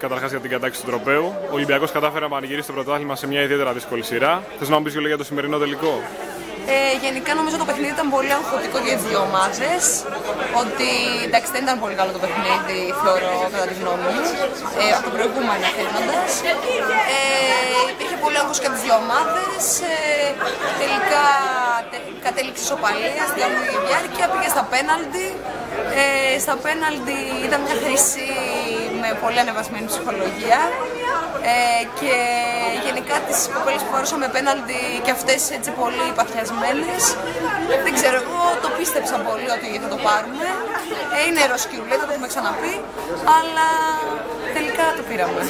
καταρχάς για την κατάκτηση του τροπαίου. Ο Ολυμπιακός κατάφερε να πανηγυρίσει το πρωτάθλημα σε μια ιδιαίτερα δύσκολη σειρά. Θες να μου πεις για το σημερινό τελικό? Γενικά νομίζω το παιχνίδι ήταν πολύ αγχωτικό για τις δύο ομάδες. Ότι εντάξει δεν ήταν πολύ καλό το παιχνίδι, θεωρώ, κατά τη γνώμη μου, από το προηγούμενο αφήνοντας. Υπήρχε πολύ άγχος και τις δύο ομάδες. Τελικά κατέληξε ισοπαλία στη διάμετρη διάρκεια, πήγε στα πέναλτι. Στα πέναλτι ήταν μια χρήση με πολύ ανεβασμένη ψυχολογία. Και γενικά τις κοπέλες που φορούσαμε πέναλτι και αυτές έτσι πολύ παθιασμένες. Δεν ξέρω, εγώ το πίστεψα πολύ ότι θα το πάρουμε. Είναι ροσκιουλέτα, το έχουμε ξαναπεί, αλλά τελικά το πήραμε.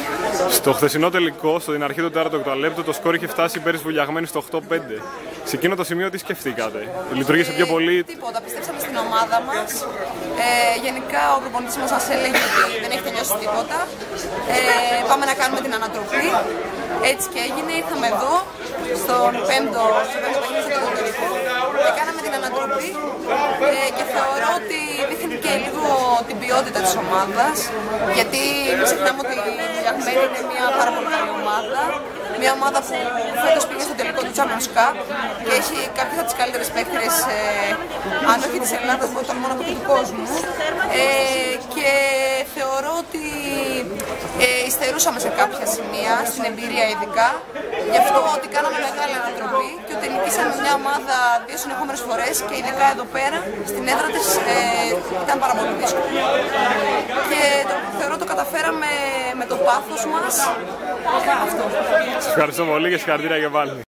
Στο χθεσινό τελικό, στην αρχή του 4ου λεπτού, το σκορ είχε φτάσει υπέρ της Βουλιαγμένης στο 8-5. Σε εκείνο το σημείο τι σκεφτήκατε? Λειτουργήσε πιο πολύ? Τίποτα, πιστέψαμε στην ομάδα μας. Γενικά ο προπονητής μας έλεγε ότι δεν έχει τελειώσει τίποτα. Πάμε να κάνουμε την ανατροπή. Έτσι και έγινε, ήρθαμε εδώ στον πέμπτο παιχνίδι του τελικού και κάναμε την ανατροπή και θεωρώ ότι δείχνει και λίγο την ποιότητα της ομάδας, γιατί μην ξεχνάμε ότι η Βουλιαγμένη είναι μια πάρα πολύ καλή ομάδα, μια ομάδα που φέτος πήγε στο τελικό του Champions Cup και έχει κάποιες από τις καλύτερες παίκτριες, αν όχι της Ελλάδας, μόνο από του κόσμου, και θεωρώ ότι υστερούσαμε σε κάποια σημεία, στην εμπειρία ειδικά, γι' αυτό ότι κάναμε μεγάλη ανατροπή και ότι νικήσαμε μια ομάδα δύο συνεχόμενες φορές και ειδικά εδώ πέρα, στην έδρα της, ήταν πάρα πολύ δύσκολο. Και θεωρώ το καταφέραμε με το πάθος μας. Αυτό. Σας ευχαριστώ πολύ και συγχαρητήρια για πάλι.